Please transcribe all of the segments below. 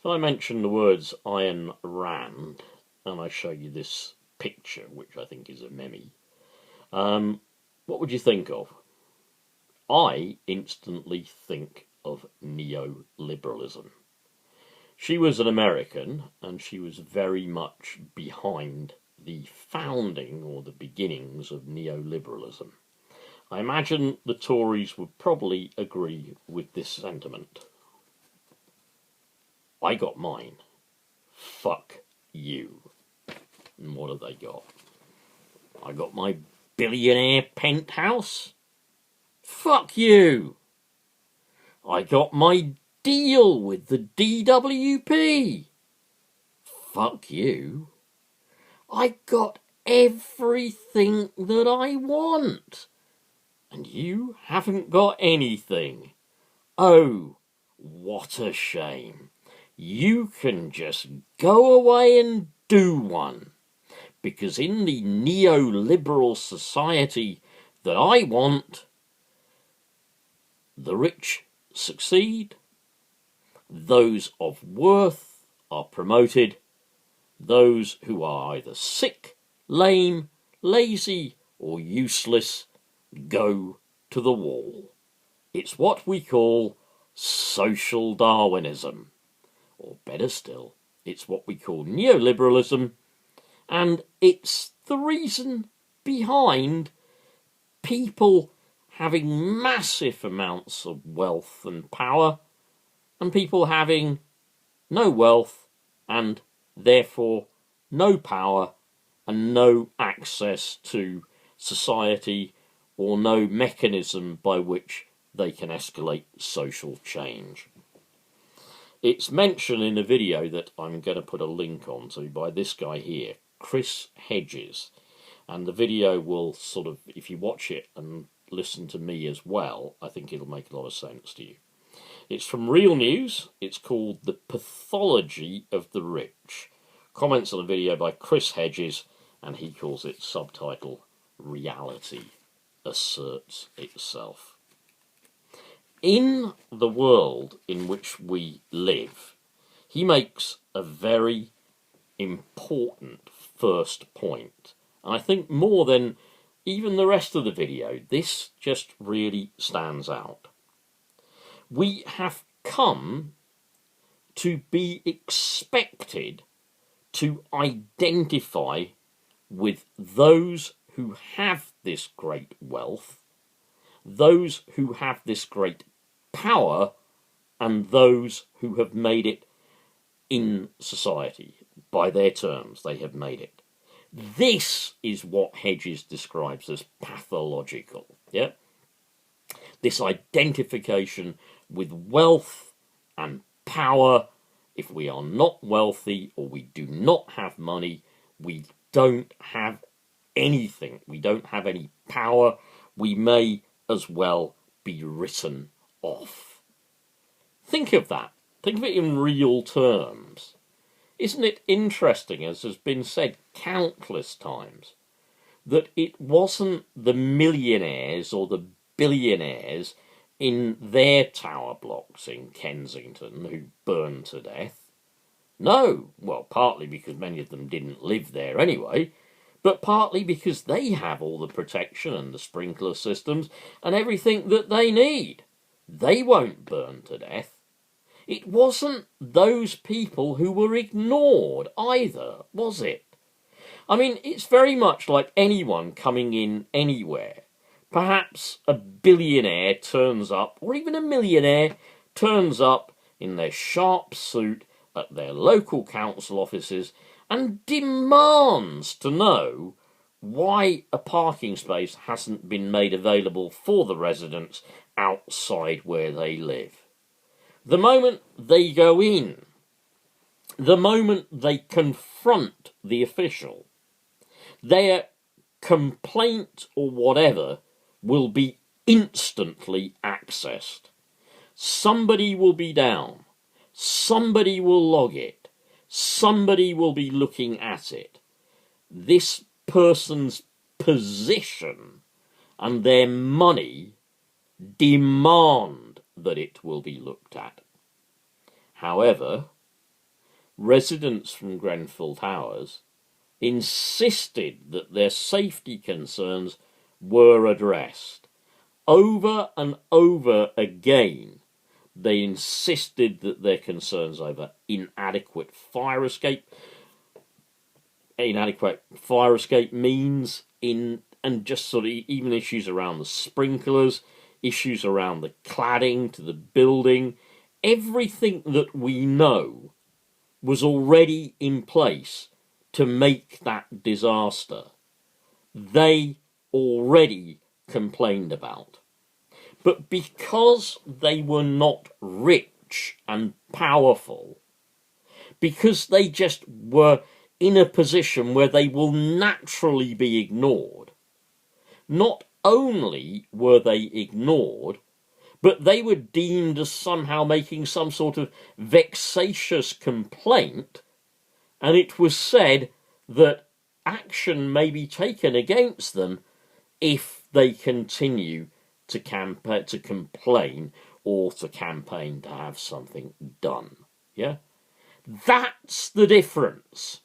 I mention the words Ayn Rand, and I show you this picture, which I think is a meme, what would you think of? I instantly think of neoliberalism. She was an American, and she was very much behind the founding or the beginnings of neoliberalism. I imagine the Tories would probably agree with this sentiment. I got mine. Fuck you. And what have they got? I got my billionaire penthouse. Fuck you. I got my deal with the DWP. Fuck you. I got everything that I want. And you haven't got anything. Oh, what a shame. You can just go away and do one. Because in the neoliberal society that I want, the rich succeed, those of worth are promoted, those who are either sick, lame, lazy, or useless go to the wall. It's what we call social Darwinism. Or better still, it's what we call neoliberalism, and it's the reason behind people having massive amounts of wealth and power, and people having no wealth and therefore no power and no access to society or no mechanism by which they can escalate social change. It's mentioned in a video that I'm going to put a link onto by this guy here, Chris Hedges, and the video will sort of, if you watch it and listen to me as well, I think it'll make a lot of sense to you. It's from Real News. It's called The Pathology of the Rich. Comments on the video by Chris Hedges, and he calls it subtitle Reality Asserts Itself. In the world in which we live, he makes a very important first point. I think more than even the rest of the video, this just really stands out. We have come to be expected to identify with those who have this great wealth, those who have this great power, and those who have made it in society. By their terms, they have made it. This is what Hedges describes as pathological. Yeah? This identification with wealth and power. If we are not wealthy or we do not have money, we don't have anything. We don't have any power. We may as well be written off. Think of that. Think of it in real terms. Isn't it interesting, as has been said countless times, that it wasn't the millionaires or the billionaires in their tower blocks in Kensington who burned to death? No, well, partly because many of them didn't live there anyway, but partly because they have all the protection and the sprinkler systems and everything that they need. They won't burn to death. It wasn't those people who were ignored either, was it? I mean, it's very much like anyone coming in anywhere. Perhaps a billionaire turns up, or even a millionaire turns up in their sharp suit at their local council offices and demands to know why a parking space hasn't been made available for the residents outside where they live. The moment they go in, the moment they confront the official, their complaint or whatever will be instantly accessed. Somebody will be down. Somebody will log it. Somebody will be looking at it. This person's position and their money demand that it will be looked at. However, residents from Grenfell Towers insisted that their safety concerns were addressed. Over and over again, they insisted that their concerns over inadequate fire escape means, and just sort of even issues around the sprinklers, issues around the cladding to the building, everything that we know was already in place to make that disaster. They already complained about. But because they were not rich and powerful, because they just were in a position where they will naturally be ignored, not only were they ignored, but they were deemed as somehow making some sort of vexatious complaint, and it was said that action may be taken against them if they continue to complain or to campaign to have something done. Yeah? That's the difference.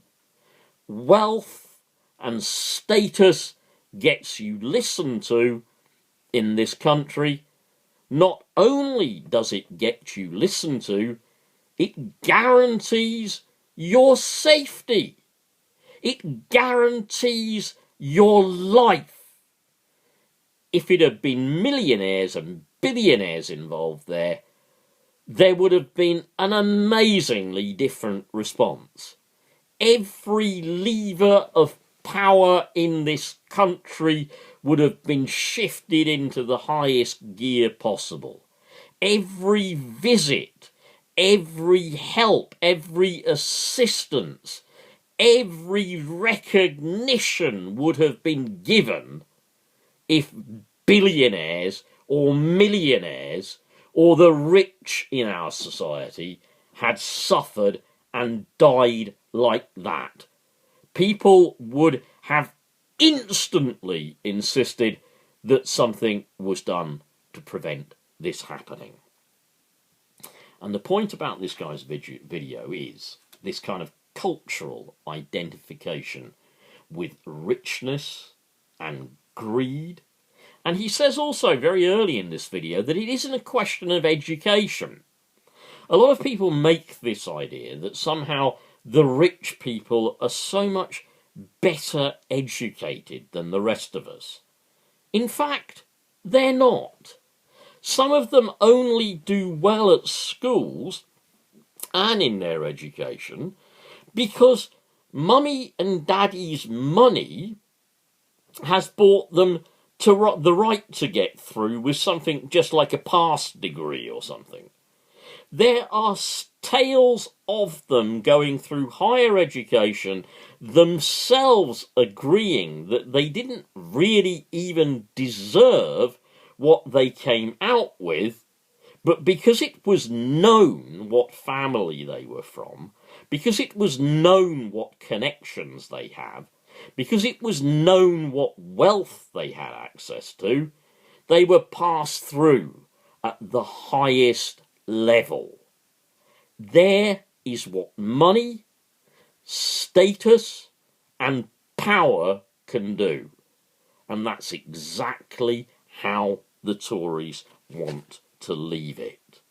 Wealth and status gets you listened to in this country. Not only does it get you listened to, it guarantees your safety. It guarantees your life. If it had been millionaires and billionaires involved there would have been an amazingly different response. Every lever of power in this country would have been shifted into the highest gear possible. Every visit, every help, every assistance, every recognition would have been given if billionaires or millionaires or the rich in our society had suffered and died like that. People would have instantly insisted that something was done to prevent this happening. And the point about this guy's video is this kind of cultural identification with richness and greed. And he says also very early in this video that it isn't a question of education. A lot of people make this idea that somehow the rich people are so much better educated than the rest of us. In fact, they're not. Some of them only do well at schools and in their education because mummy and daddy's money has bought them to the right to get through with something just like a pass degree or something. There are tales of them going through higher education, themselves agreeing that they didn't really even deserve what they came out with, but because it was known what family they were from, because it was known what connections they have, because it was known what wealth they had access to, they were passed through at the highest level. There is what money, status, and power can do. And that's exactly how the Tories want to leave it.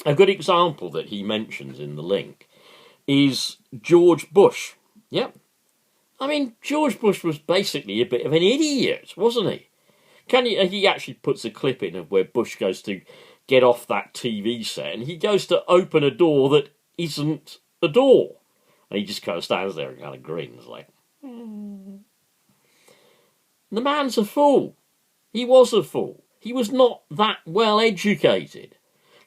A good example that he mentions in the link is George Bush. Yep. I mean, George Bush was basically a bit of an idiot, wasn't he? He actually puts a clip in of where Bush goes to get off that TV set and he goes to open a door that isn't a door. And he just kind of stands there and kind of grins like, The man's a fool. He was a fool. He was not that well educated.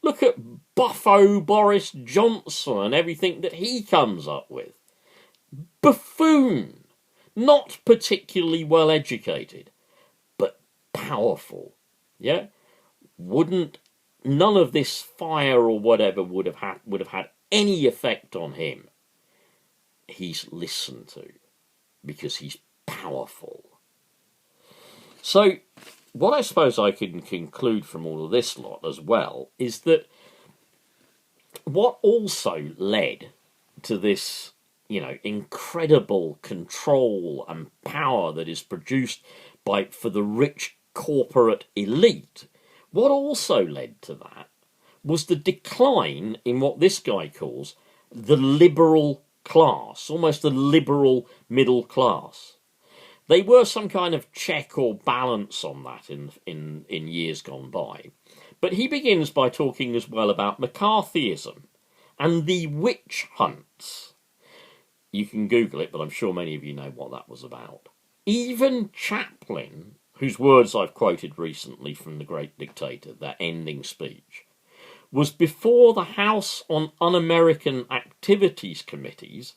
Look at buffo Boris Johnson and everything that he comes up with. Buffoon. Not particularly well educated, but powerful. Yeah? None of this fire or whatever would have had any effect on him. He's listened to because he's powerful. So, what I suppose I can conclude from all of this lot as well is that what also led to this, incredible control and power that is produced for the rich corporate elite, what also led to that was the decline in what this guy calls the liberal class, almost the liberal middle class. They were some kind of check or balance on that in years gone by. But he begins by talking as well about McCarthyism and the witch hunts. You can Google it, but I'm sure many of you know what that was about. Even Chaplin, whose words I've quoted recently from The Great Dictator, that ending speech, was before the House on Un-American Activities Committees,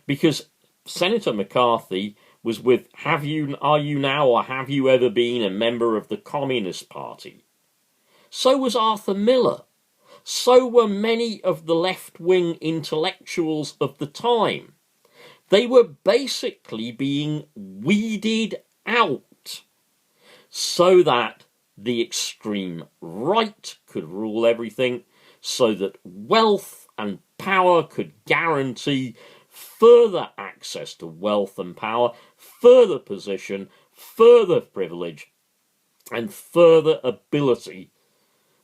because Senator McCarthy was with are you now or have you ever been a member of the Communist Party? So was Arthur Miller. So were many of the left-wing intellectuals of the time. They were basically being weeded out so that the extreme right could rule everything, so that wealth and power could guarantee further access to wealth and power, further position, further privilege, and further ability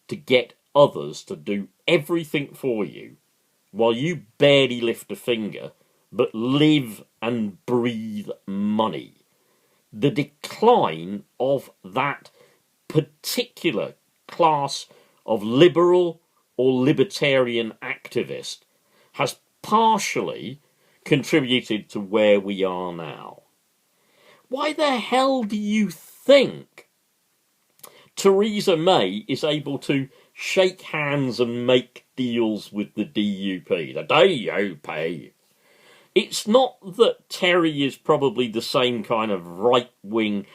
to get others to do everything for you while you barely lift a finger but live and breathe money. The decline of that particular class of liberal or libertarian activist has partially contributed to where we are now. Why the hell do you think Theresa May is able to shake hands and make deals with the DUP? The DUP. It's not that Terry is probably the same kind of right-wing,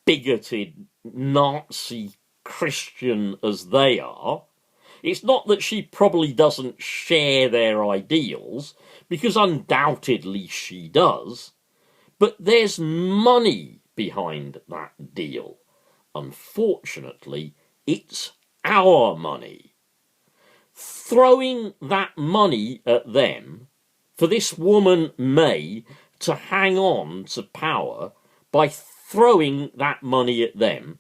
bigoted, Nazi Christian as they are. It's not that she probably doesn't share their ideals, because undoubtedly she does. But there's money behind that deal. Unfortunately, it's our money. Throwing that money at them, for this woman May to hang on to power by throwing that money at them,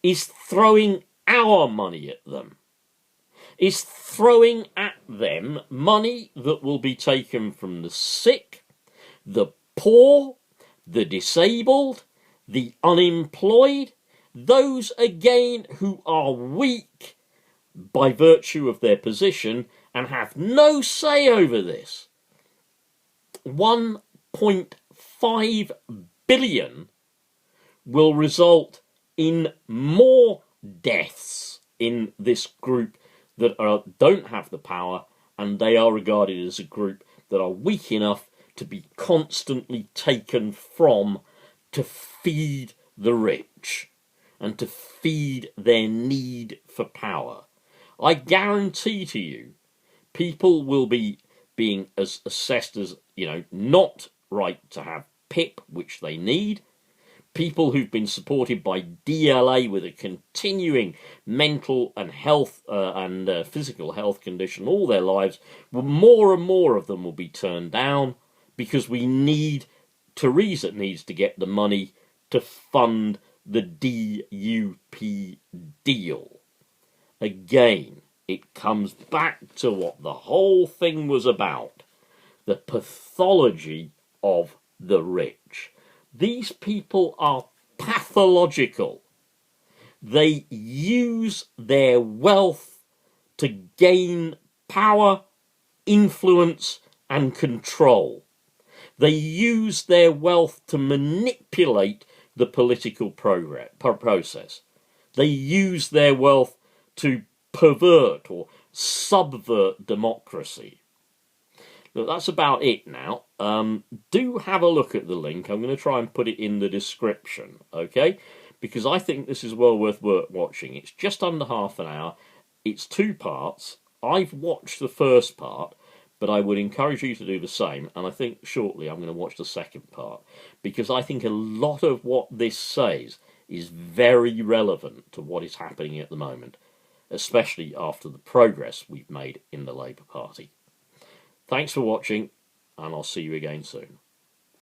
is throwing our money at them. Is throwing at them money that will be taken from the sick, the poor, the disabled, the unemployed, those again who are weak by virtue of their position and have no say over this. 1.5 billion will result in more deaths in this group that don't have the power, and they are regarded as a group that are weak enough to be constantly taken from to feed the rich and to feed their need for power. I guarantee to you, people will be being as assessed as, not right to have PIP, which they need. People who've been supported by DLA with a continuing mental and health and physical health condition all their lives, well, more and more of them will be turned down because Theresa needs to get the money to fund the DUP deal. Again, it comes back to what the whole thing was about, the pathology of the rich. These people are pathological. They use their wealth to gain power, influence, and control. They use their wealth to manipulate the political process. They use their wealth to pervert or subvert democracy. Look, that's about it now. Do have a look at the link. I'm going to try and put it in the description, okay? Because I think this is well worth watching. It's just under half an hour. It's 2 parts. I've watched the first part, but I would encourage you to do the same. And I think shortly I'm going to watch the second part, because I think a lot of what this says is very relevant to what is happening at the moment, especially after the progress we've made in the Labour Party. Thanks for watching, and I'll see you again soon.